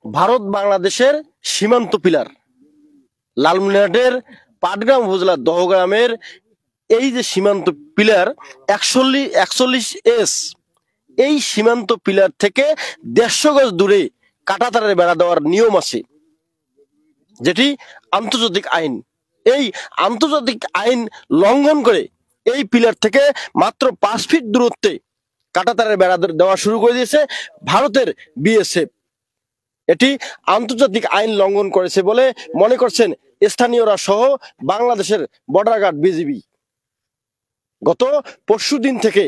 ভারত বাংলাদেশের সীমান্ত পিলার লালমনিরহাটের পাটগ্রাম উপজেলার দহগ্রামের এই যে সীমান্ত পিলার 41 এই সীমান্ত পিলার থেকে 150 গজ দূরে কাঁটাতারের বেড়া দেওয়ার নিয়ম আছে, যেটি আন্তর্জাতিক আইন। এই আন্তর্জাতিক আইন লঙ্ঘন করে এই পিলার থেকে মাত্র 5 ফিট দূরত্বে কাঁটাতারের বেড়া দেওয়া শুরু করে দিয়েছে ভারতের বিএসএফ। এটি আন্তর্জাতিক আইন লঙ্ঘন করেছে বলে মনে করছেন স্থানীয়রা সহ বাংলাদেশের বর্ডার গার্ড বিজিবি। গত পরশুদিন থেকে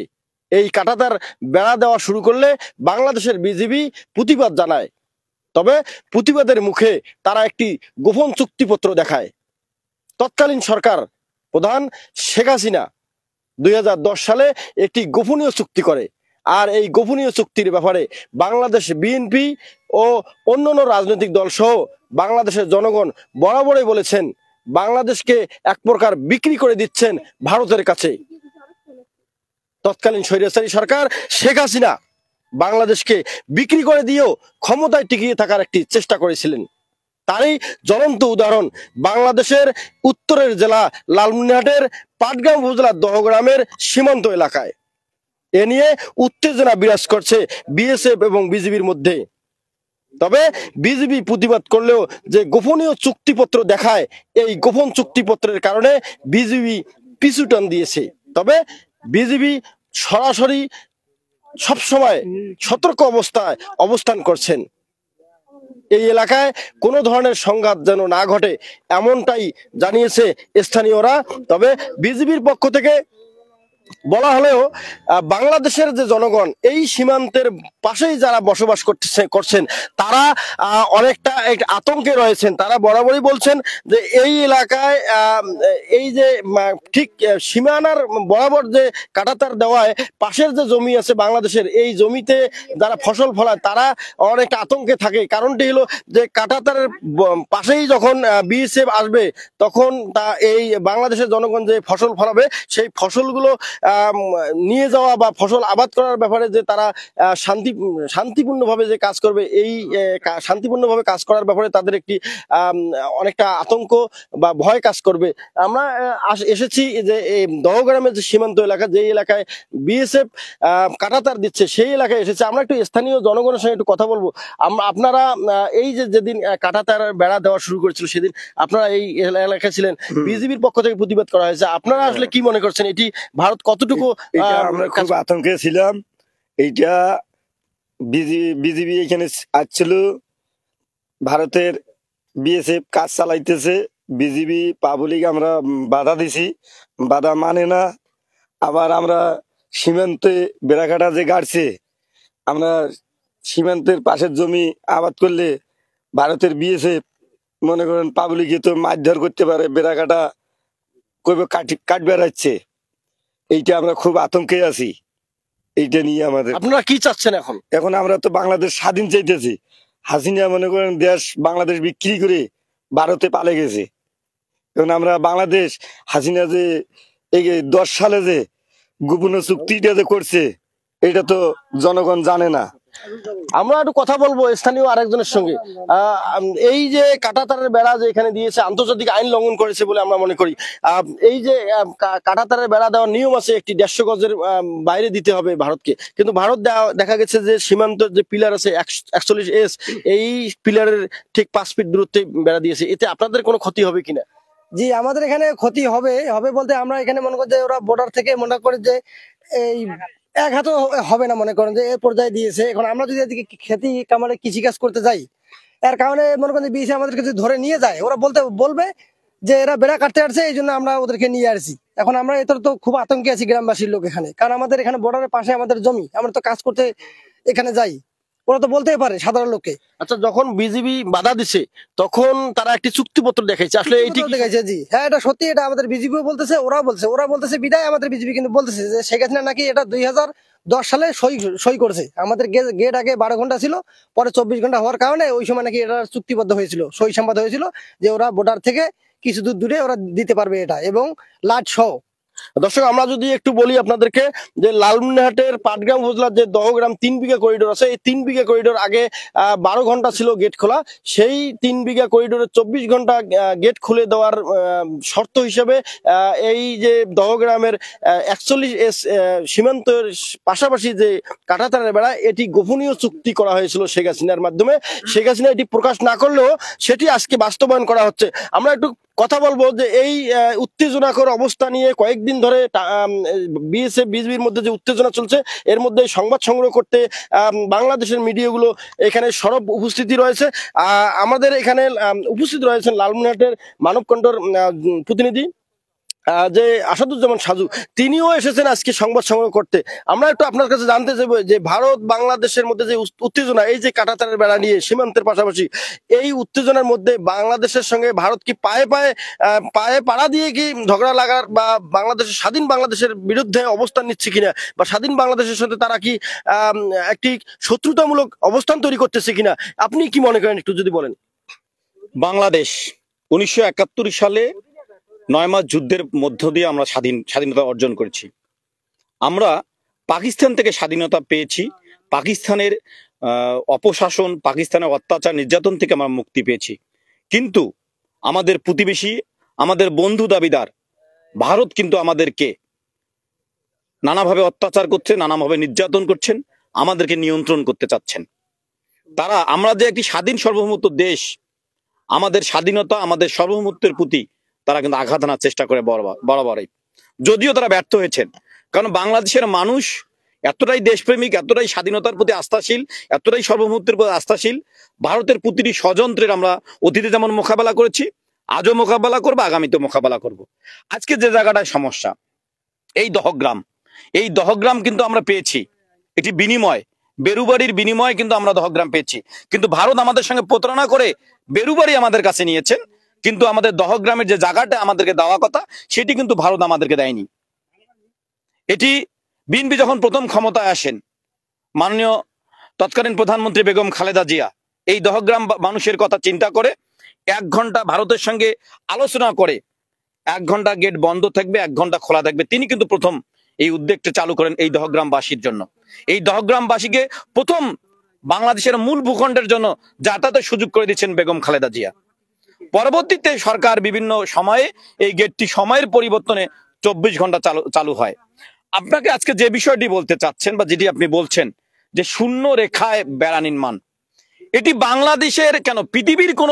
এই কাঁটাতার বেড়া দেওয়া শুরু করলে বাংলাদেশের বিজিবি প্রতিবাদ জানায়, তবে প্রতিবাদের মুখে তারা একটি গোপন চুক্তিপত্র দেখায়। তৎকালীন সরকার প্রধান শেখ হাসিনা 2010 সালে একটি গোপনীয় চুক্তি করে, আর এই গোপনীয় চুক্তির ব্যাপারে বাংলাদেশ বিএনপি ও অন্যান্য রাজনৈতিক দল সহ বাংলাদেশের জনগণ বরাবরই বলেছেন বাংলাদেশকে এক প্রকার বিক্রি করে দিচ্ছেন ভারতের কাছে। তৎকালীন স্বৈরাচারী সরকার শেখ হাসিনা বাংলাদেশকে বিক্রি করে দিয়েও ক্ষমতায় টিকিয়ে থাকার একটি চেষ্টা করেছিলেন। তারই জ্বলন্ত উদাহরণ বাংলাদেশের উত্তরের জেলা লালমনিরহাটের পাটগ্রাম উপজেলার দহগ্রামের সীমান্ত এলাকায়। এ নিয়ে উত্তেজনা বিরাজ করছে বিএসএফ এবং বিজিবির মধ্যে। তবে বিজিবি প্রতিবাদ করলেও যে গোপনীয় চুক্তিপত্র দেখায়, এই গোপন চুক্তিপত্রের কারণে বিজিবি পিছু টান দিয়েছে। তবে বিজিবি সরাসরি সবসময় সতর্ক অবস্থায় অবস্থান করছেন। এই এলাকায় কোনো ধরনের সংঘাত যেন না ঘটে এমনটাই জানিয়েছে স্থানীয়রা। তবে বিজিবির পক্ষ থেকে বলা হলেও বাংলাদেশের যে জনগণ এই সীমান্তের পাশেই যারা বসবাস করছেন তারা অনেকটা আতঙ্কে রয়েছেন। তারা বরাবরই বলছেন যে এই এলাকায় এই যে ঠিক সীমানার বরাবর যে কাঁটাতার দেওয়ায় পাশের যে জমি আছে বাংলাদেশের, এই জমিতে যারা ফসল ফলায় তারা অনেকটা আতঙ্কে থাকে। কারণটি হলো যে কাঁটাতারের পাশেই যখন বিএসএফ আসবে তখন এই বাংলাদেশের জনগণ যে ফসল ফলাবে সেই ফসলগুলো নিয়ে যাওয়া বা ফসল আবাদ করার ব্যাপারে যে তারা শান্তিপূর্ণভাবে যে কাজ করবে, এই শান্তিপূর্ণভাবে কাজ করার ব্যাপারে তাদের একটি অনেকটা আতঙ্ক বা ভয় কাজ করবে। আমরা এসেছি যে এই দহগ্রামের যে সীমান্ত এলাকা, যে এলাকায় বিএসএফ কাঁটাতার দিচ্ছে সেই এলাকায় এসেছে। আমরা একটু স্থানীয় জনগণের সঙ্গে একটু কথা বলবো। আপনারা এই যে যেদিন কাঁটাতার বেড়া দেওয়া শুরু করেছিল সেদিন আপনারা এই এলাকায় ছিলেন, বিজিবির পক্ষ থেকে প্রতিবাদ করা হয়েছে। আপনারা আসলে কি মনে করছেন এটি ভারত কতটুকু? আমরা খুব আতঙ্কে ছিলাম। এইটা বিজিবি এখানে আসছিল, ভারতের বিএসএফ কাজ চালাইতেছে, বিজিবি পাবলিক আমরা বাধা দিছি, বাধা মানে না। আবার আমরা সীমান্তে বেড়াকাটা যে গাড়ছে, আমরা সীমান্তের পাশের জমি আবাদ করলে ভারতের বিএসএফ মনে করেন পাবলিকে তো মারধর করতে পারে, বেড়াকাটা কইবে কাট বেড়াচ্ছে। এইটা আমরা খুব আতঙ্কে আছি। এইটা নিয়ে আমাদের আপনারা কি চাচ্ছেন এখন? এখন আমরা তো বাংলাদেশ স্বাধীন চাইতেছি। হাসিনা মনে করেন বাংলাদেশ বিক্রি করে ভারতে পালে গেছে। এখন আমরা বাংলাদেশ হাসিনা যে এই 10 সালে যে গোপনীয় চুক্তিটা যে করছে এটা তো জনগণ জানে না। আমরা একটু কথা বলবো স্থানীয় আরেকজনের সঙ্গে। এই যে কাঁটাতারের বেড়া যে এখানে দিয়েছে আন্তর্জাতিক আইন লঙ্ঘন করেছে বলে আমরা মনে করি। এই যে কাঁটাতারের বেড়া দেওয়ার নিয়ম আছে একটি 150 গজের বাইরে দিতে হবে ভারতকে, কিন্তু ভারত দেখা গেছে যে সীমান্ত যে পিলার আছে 41S, এই পিলারের ঠিক 5 ফিট দূরত্বে বেড়া দিয়েছে। এতে আপনাদের কোনো ক্ষতি হবে কিনা? জি, আমাদের এখানে ক্ষতি হবে বলতে আমরা এখানে মনে করি যে ওরা বর্ডার থেকে মনে করে যে এই এক হাতও হবে না, মনে করেন যে এই পর্যায়ে দিয়েছে। এখন আমরা যদি এদিকে খেতি কামারে কৃষিকাজ করতে যাই, এর কারণে মনে করেন বিএসএ আমাদেরকে যদি ধরে নিয়ে যায়, ওরা বলবে যে এরা বেড়া কাটতে আসছে, এই জন্য আমরা ওদেরকে নিয়ে আসছি। এখন আমরা এটার তো খুব আতঙ্কে আছি গ্রামবাসীর লোক এখানে, কারণ আমাদের এখানে বর্ডারের পাশে আমাদের জমি, আমরা তো কাজ করতে এখানে যাই। ওরা তো বলতেই পারে সাধারণ লোককে। আচ্ছা, যখন বিজিবি বাধা দিছে তখন তারা একটি চুক্তিপত্র দেখাইছে, আসলে এইটি দেখাইছে? জি হ্যাঁ, এটা সত্যি। এটা আমাদের বিজিবিও বলতেছে, ওরা বলতেছে বিদায় আমাদের বিজিবি কিন্তু বলতেছে যে শেখ হাসিনা নাকি এটা 2010 সালে সই করছে। আমাদের গেট আগে 12 ঘন্টা ছিল, পরে 24 ঘন্টা হওয়ার কারণে ওই সময় নাকি এটা চুক্তিবদ্ধ হয়েছিল, সই সংবাদ হয়েছিল যে ওরা বর্ডার থেকে কিছু দূরে ওরা দিতে পারবে এটা, এবং লাট সহ। দর্শক, আমরা যদি একটু বলি আপনাদেরকে যে লালমনিরহাটের পাটগ্রাম উপজেলার যে দহগ্রাম 3 বিঘা করিডোর আছে, এই 3 বিঘা করিডোর আগে 12 ঘন্টা ছিল গেট খোলা। সেই 3 বিঘা করিডোরে 24 ঘন্টা গেট খুলে দেওয়ার শর্ত হিসেবে এই যে দহগ্রামের 41 সীমান্তের পাশাপাশি যে কাঁটাতারের বেড়া, এটি গোপনীয় চুক্তি করা হয়েছিল শেখ হাসিনার মাধ্যমে। শেখ হাসিনা এটি প্রকাশ না করলেও সেটি আজকে বাস্তবায়ন করা হচ্ছে। আমরা একটু কথা বলবো যে এই উত্তেজনাকর অবস্থা নিয়ে কয়েকদিন ধরে বিএসএফ বিজিবির মধ্যে যে উত্তেজনা চলছে, এর মধ্যে সংবাদ সংগ্রহ করতে বাংলাদেশের মিডিয়াগুলো এখানে সরব উপস্থিতি রয়েছে। আমাদের এখানে উপস্থিত রয়েছেন লালমনিরহাটের মানবকণ্ঠর প্রতিনিধি যে আসাদুজ্জামান সাজু, তিনিও এসেছেন আজকে সংবাদ সংগ্রহ করতে। আমরা একটু আপনার কাছে জানতে চাইবো যে ভারত বাংলাদেশের মধ্যে যে উত্তেজনা, এই যে কাঁটাতারের বেড়া নিয়ে সীমান্তের পাশাপাশি এই উত্তেজনার মধ্যে বাংলাদেশের সঙ্গে ভারত কি পায়ে পায়ে পায়ে পাড়া দিয়ে কি ঝগড়া লাগার বা বাংলাদেশের স্বাধীন বাংলাদেশের বিরুদ্ধে অবস্থান নিচ্ছে কিনা, বা স্বাধীন বাংলাদেশের সাথে তারা কি একটি শত্রুতামূলক অবস্থান তৈরি করতেছে কিনা, আপনি কি মনে করেন একটু যদি বলেন। বাংলাদেশ 1971 সালে 9 মাস যুদ্ধের মধ্য দিয়ে আমরা স্বাধীনতা অর্জন করেছি। আমরা পাকিস্তান থেকে স্বাধীনতা পেয়েছি। পাকিস্তানের অপশাসন, পাকিস্তানের অত্যাচার নির্যাতন থেকে আমরা মুক্তি পেয়েছি। কিন্তু আমাদের প্রতিবেশী, আমাদের বন্ধু দাবিদার ভারত কিন্তু আমাদেরকে নানাভাবে অত্যাচার করছে, নানাভাবে নির্যাতন করছেন, আমাদেরকে নিয়ন্ত্রণ করতে চাচ্ছেন। তারা, আমরা যে একটি স্বাধীন সার্বভৌমত্ব দেশ, আমাদের স্বাধীনতা, আমাদের সার্বভৌমত্বের প্রতি তারা কিন্তু আঘাত আনার চেষ্টা করে বরাবরই, যদিও তারা ব্যর্থ হয়েছেন। কারণ বাংলাদেশের মানুষ এতটাই দেশপ্রেমিক, এতটাই স্বাধীনতার প্রতি আস্থাশীল, এতটাই সার্বভৌমত্বের প্রতি আস্থাশীল, ভারতের প্রতিটি ষড়যন্ত্রের আমরা অতীতে যেমন মোকাবেলা করেছি, আজও মোকাবেলা করবো, আগামীতে মোকাবেলা করব। আজকে যে জায়গাটায় সমস্যা, এই দহগ্রাম কিন্তু আমরা পেয়েছি একটি বিনিময়, বেরুবাড়ির বিনিময়ে কিন্তু আমরা দহগ্রাম পেয়েছি। কিন্তু ভারত আমাদের সঙ্গে প্রতারণা করে বেরুবাড়ি আমাদের কাছে নিয়েছেন, কিন্তু আমাদের দহগ্রামের যে জায়গাটা আমাদেরকে দেওয়া কথা সেটি কিন্তু ভারত আমাদেরকে দেয়নি। এটি বিএনপি যখন প্রথম ক্ষমতায় আসেন, মাননীয় তৎকালীন প্রধানমন্ত্রী বেগম খালেদা জিয়া এই দহগ্রাম মানুষের কথা চিন্তা করে 1 ঘন্টা ভারতের সঙ্গে আলোচনা করে 1 ঘন্টা গেট বন্ধ থাকবে, 1 ঘন্টা খোলা থাকবে, তিনি কিন্তু প্রথম এই উদ্যোগটা চালু করেন এই দহগ্রামবাসীর জন্য। এই দহগ্রামবাসীকে প্রথম বাংলাদেশের মূল ভূখণ্ডের জন্য যাতায়াতের সুযোগ করে দিচ্ছেন বেগম খালেদা জিয়া। পরবর্তীতে সরকার বিভিন্ন সময়ে এই গেটটি সময়ের পরিবর্তনে 24 ঘন্টা চালু হয়। আপনাকে আজকে যে বিষয়টি বলতে চাচ্ছেন বা যেটি আপনি বলছেন যে শূন্য রেখায় বেড়া নির্মাণ, এটি বাংলাদেশের কেন, পৃথিবীর কোন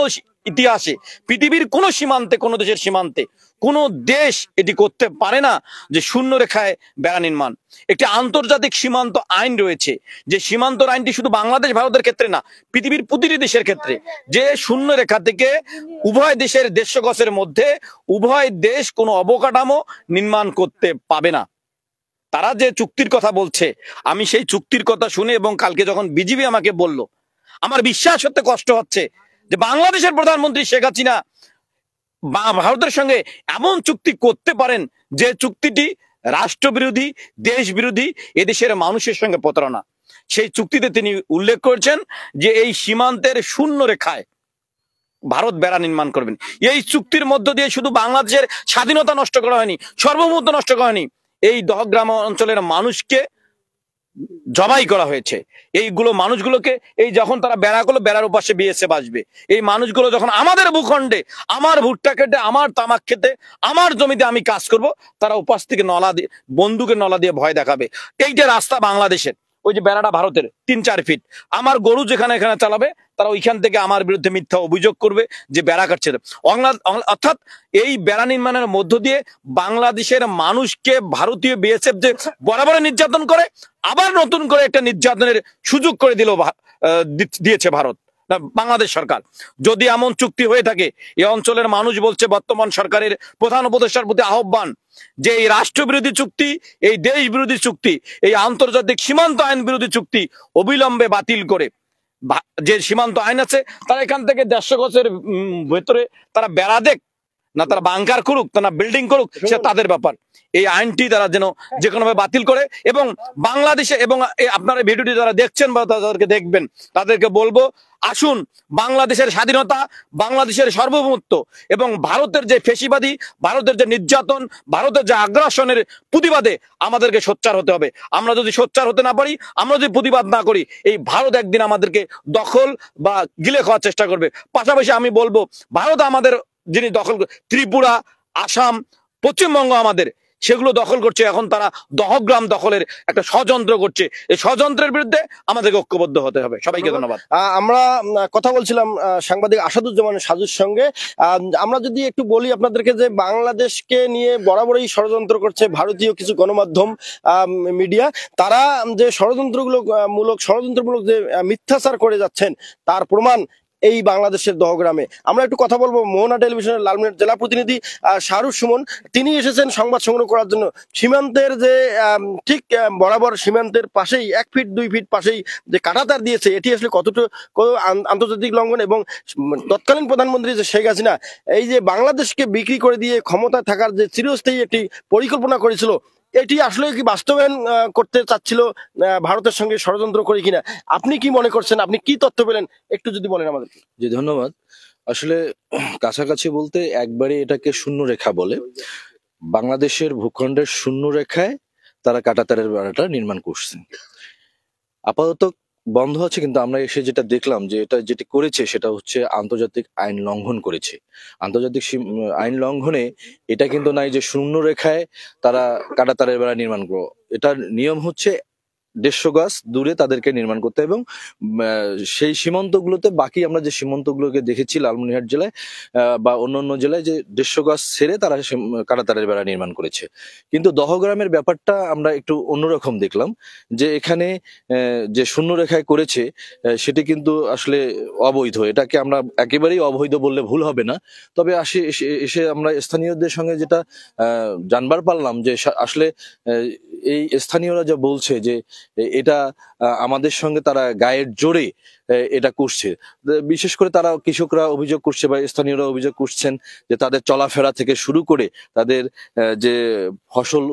ইতিহাসে, পৃথিবীর কোন সীমান্তে, কোন দেশের সীমান্তে কোন দেশ এটি করতে পারে না যে শূন্য রেখায় বেড়া নির্মাণ। একটি আন্তর্জাতিক সীমান্ত আইন রয়েছে, যে সীমান্ত আইনটি শুধু বাংলাদেশ ভারতের ক্ষেত্রে না, পৃথিবীর প্রতিটি দেশের ক্ষেত্রে, যে শূন্য রেখা থেকে উভয় দেশের দেশগছের মধ্যে উভয় দেশ কোনো অবকাঠামো নির্মাণ করতে পাবে না। তারা যে চুক্তির কথা বলছে, আমি সেই চুক্তির কথা শুনে এবং কালকে যখন বিজিবি আমাকে বলল, আমার বিশ্বাস হতে কষ্ট হচ্ছে যে বাংলাদেশের প্রধানমন্ত্রী শেখ হাসিনা ভারতের সঙ্গে এমন চুক্তি করতে পারেন যে চুক্তিটি রাষ্ট্রবিরোধী, দেশ বিরোধী, এদেশের মানুষের সঙ্গে প্রতারণা। সেই চুক্তিতে তিনি উল্লেখ করেছেন যে এই সীমান্তের শূন্য রেখায় ভারত বেড়া নির্মাণ করবেন। এই চুক্তির মধ্য দিয়ে শুধু বাংলাদেশের স্বাধীনতা নষ্ট করা হয়নি, সার্বভৌমত্ব নষ্ট করা হয়নি, এই দহগ্রাম অঞ্চলের মানুষকে জবাই করা হয়েছে। এইগুলো মানুষগুলোকে, এই যখন তারা বেড়াগুলো, বেড়ার উপাসে বিএসএফ আসবে, এই মানুষগুলো যখন আমাদের ভূখণ্ডে আমার ভুট্টা খেতে, আমার তামাক খেতে, আমার জমিতে আমি কাজ করব, তারা উপাস থেকে নলা দিয়ে, বন্দুকের নলা দিয়ে ভয় দেখাবে। এইটা রাস্তা বাংলাদেশের, ওই যে বেড়াটা ভারতের 3-4 ফিট, আমার গরু যেখানে এখানে চালাবে, তারা ওইখান থেকে আমার বিরুদ্ধে মিথ্যা অভিযোগ করবে যে বেড়া কাটছে। অর্থাৎ এই বেড়া নির্মাণের মধ্য দিয়ে বাংলাদেশের মানুষকে ভারতীয় বিএসএফ যে বরাবর নির্যাতন করে, আবার নতুন করে একটা নির্যাতনের সুযোগ করে দিয়েছে ভারত, বাংলাদেশ সরকার। যদি এমন চুক্তি হয়ে থাকে, এই অঞ্চলের মানুষ বলছে, বর্তমান সরকারের প্রধান উপদেষ্টার প্রতি আহ্বান যে এই রাষ্ট্রবিরোধী চুক্তি, এই দেশ বিরোধী চুক্তি, এই আন্তর্জাতিক সীমান্ত আইন বিরোধী চুক্তি অবিলম্বে বাতিল করে, যে সীমান্ত আইন আছে তারা এখান থেকে 150 গজের ভেতরে তারা বেড়া দেখ, না তারা বাংকার করুক, না বিল্ডিং করুক, সে তাদের ব্যাপার। এই আইনটি তারা যেন যে কোনো ভাবে বাতিল করে এবং বাংলাদেশে, এবং আপনারা ভিডিওটি যারা দেখছেন বা তাদেরকে দেখবেন, তাদেরকে বলবো আসুন বাংলাদেশের স্বাধীনতা, বাংলাদেশের সার্বভৌমত্ব এবং ভারতের যে ফেসিবাদী, ভারতের যে নির্যাতন, ভারতের যে আগ্রাসনের প্রতিবাদে আমাদেরকে সোচ্চার হতে হবে। আমরা যদি সোচ্চার হতে না পারি, আমরা যদি প্রতিবাদ না করি, এই ভারত একদিন আমাদেরকে দখল বা গিলে খাওয়ার চেষ্টা করবে। পাশাপাশি আমি বলবো ভারত আমাদের যিনি দখল, ত্রিপুরা, আসাম, পশ্চিমবঙ্গ আমাদের, সেগুলো দখল করছে। এখন তারা দহগ্রাম দখলের একটা ষড়যন্ত্র করছে। এই ষড়যন্ত্রের বিরুদ্ধে আমাদেরকে ঐক্যবদ্ধ হতে হবে। সবাইকে ধন্যবাদ। আমরা কথা বলছিলাম সাংবাদিক আসাদুজ্জামান সাজুর সঙ্গে। আমরা যদি একটু বলি আপনাদেরকে যে বাংলাদেশকে নিয়ে বরাবরই ষড়যন্ত্র করছে ভারতীয় কিছু গণমাধ্যম, মিডিয়া। তারা যে ষড়যন্ত্রমূলক যে মিথ্যাচার করে যাচ্ছেন তার প্রমাণ এই বাংলাদেশের দহগ্রামে। আমরা একটু কথা বলবো মোহনা টেলিভিশনের লালমনিরহাট জেলা প্রতিনিধি শাহরুখ সুমন। তিনি এসেছেন সংবাদ সংগ্রহ করার জন্য। সীমান্তের যে ঠিক বরাবর সীমান্তের পাশেই 1 ফিট 2 ফিট পাশেই যে কাঁটাতার দিয়েছে, এটি আসলে কতটুকু আন্তর্জাতিক লঙ্ঘন, এবং তৎকালীন প্রধানমন্ত্রী যে শেখ হাসিনা এই যে বাংলাদেশকে বিক্রি করে দিয়ে ক্ষমতায় থাকার যে চিরস্থায়ী একটি পরিকল্পনা করেছিল, এটি আসলে কি বাস্তবায়ন করতে চাচ্ছিল ভারতের সঙ্গে ষড়যন্ত্র করে কিনা? আপনি কি মনে করছেন? আপনি কি তথ্য পেলেন একটু যদি বলেন আমাদেরকে। জি ধন্যবাদ। আসলে কাছাকাছি বলতে একবারে এটাকে শূন্য রেখা বলে। বাংলাদেশের ভূখণ্ডের শূন্য রেখায় তারা কাঁটাতারের বেড়াটা নির্মাণ করছে। আপাতত বন্ধ আছে, কিন্তু আমরা এসে যেটা দেখলাম যে এটা যেটি করেছে সেটা হচ্ছে আন্তর্জাতিক আইন লঙ্ঘন করেছে। আন্তর্জাতিক আইন লঙ্ঘনে এটা কিন্তু নাই যে শূন্য রেখায় তারা কাঁটাতারের বেড়া নির্মাণ করো। এটার নিয়ম হচ্ছে 150 গজ দূরে তাদেরকে নির্মাণ করতে, এবং সেই সীমান্তগুলোতে বাকি আমরা যে সীমান্তগুলোকে দেখেছি লালমনিরহাট জেলায় বা অন্যান্য জেলায়, যে 150 গজ ছেড়ে তারা কাঁটাতারের বেড়া নির্মাণ করেছে। কিন্তু দহগ্রামের ব্যাপারটা আমরা একটু অন্যরকম দেখলাম, যে এখানে যে শূন্য রেখায় করেছে সেটি কিন্তু আসলে অবৈধ। এটাকে আমরা একেবারেই অবৈধ বললে ভুল হবে না। তবে এসে আমরা স্থানীয়দের সঙ্গে যেটা জানবার পারলাম যে আসলে এই স্থানীয়রা যা বলছে যে এটা আমাদের সঙ্গে তারা গায়ের জোরে এটা করছে। বিশেষ করে তারা কৃষকরা অভিযোগ করছে বা স্থানীয়রা অভিযোগ করছেন যে তাদের চলাফেরা থেকে শুরু করে তাদের যে ফসল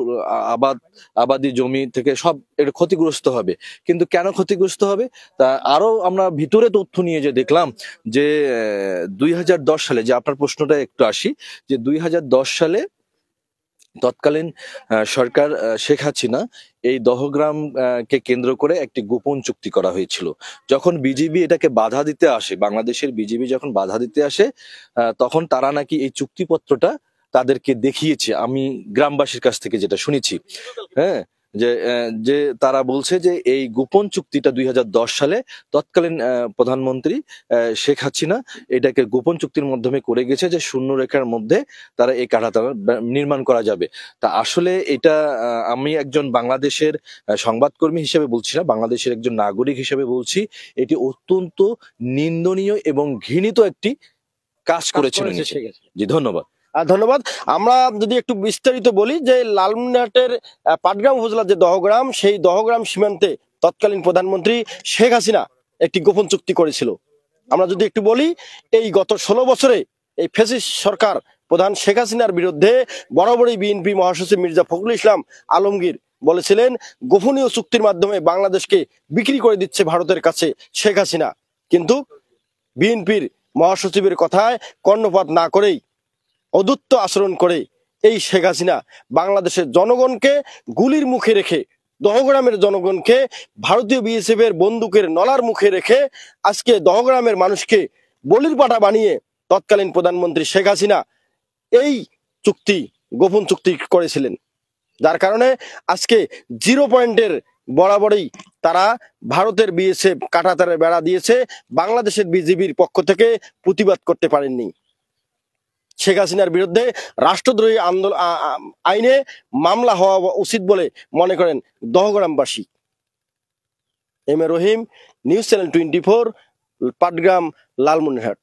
আবাদি জমি থেকে সব এটা ক্ষতিগ্রস্ত হবে। কিন্তু কেন ক্ষতিগ্রস্ত হবে তা আরো আমরা ভিতরে তথ্য নিয়ে যে দেখলাম যে 2010 সালে, যে আপনার প্রশ্নটা একটু আসি, যে 2010 সালে তৎকালীন সরকার শেখ হাসিনা এই দহগ্রাম কে কেন্দ্র করে একটি গোপন চুক্তি করা হয়েছিল। যখন বিজিবি এটাকে বাধা দিতে আসে, বাংলাদেশের বিজিবি যখন বাধা দিতে আসে, তখন তারা নাকি এই চুক্তিপত্রটা তাদেরকে দেখিয়েছে। আমি গ্রামবাসীর কাছ থেকে যেটা শুনেছি, হ্যাঁ, যে তারা বলছে যে এই গোপন চুক্তিটা 2010 সালে তৎকালীন প্রধানমন্ত্রী শেখ হাসিনা এটাকে গোপন চুক্তির মাধ্যমে করে গেছে, যে শূন্য রেখার মধ্যে তারা এই কাঁটাতার নির্মাণ করা যাবে। তা আসলে এটা আমি একজন বাংলাদেশের সংবাদকর্মী হিসেবে বলছি না, বাংলাদেশের একজন নাগরিক হিসেবে বলছি, এটি অত্যন্ত নিন্দনীয় এবং ঘৃণিত একটি কাজ করেছিলেন। জি ধন্যবাদ। ধন্যবাদ। আমরা যদি একটু বিস্তারিত বলি যে লালমনিরহাটের পাটগ্রাম উপজেলার যে দহগ্রাম, সেই দহগ্রাম সীমান্তে তৎকালীন প্রধানমন্ত্রী শেখ হাসিনা একটি গোপন চুক্তি করেছিল। আমরা যদি একটু বলি, এই গত 16 বছরে এই ফ্যাসিস্ট সরকার প্রধান শেখ হাসিনার বিরুদ্ধে বরাবরই বিএনপি মহাসচিব মির্জা ফখরুল ইসলাম আলমগীর বলেছিলেন গোপনীয় চুক্তির মাধ্যমে বাংলাদেশকে বিক্রি করে দিচ্ছে ভারতের কাছে শেখ হাসিনা। কিন্তু বিএনপির মহাসচিবের কথায় কর্ণপাত না করেই অদূত্ত আচরণ করে এই শেখ হাসিনা বাংলাদেশের জনগণকে গুলির মুখে রেখে, দহগ্রামের জনগণকে ভারতীয় বিএসএফ এর বন্দুকের নলার মুখে রেখে আজকে দহগ্রামের মানুষকে বলির পাঠা বানিয়ে তৎকালীন প্রধানমন্ত্রী শেখ হাসিনা এই চুক্তি, গোপন চুক্তি করেছিলেন। যার কারণে আজকে 0 পয়েন্টের বরাবরই তারা ভারতের বিএসএফ কাঁটাতারের বেড়া দিয়েছে, বাংলাদেশের বিজিবির পক্ষ থেকে প্রতিবাদ করতে পারেননি। শেখ হাসিনার বিরুদ্ধে রাষ্ট্রদ্রোহী আইনে মামলা হওয়া উচিত বলে মনে করেন দহগ্রামবাসী। M A Rahim, news channel 24, Patgram, Lalmonirhat.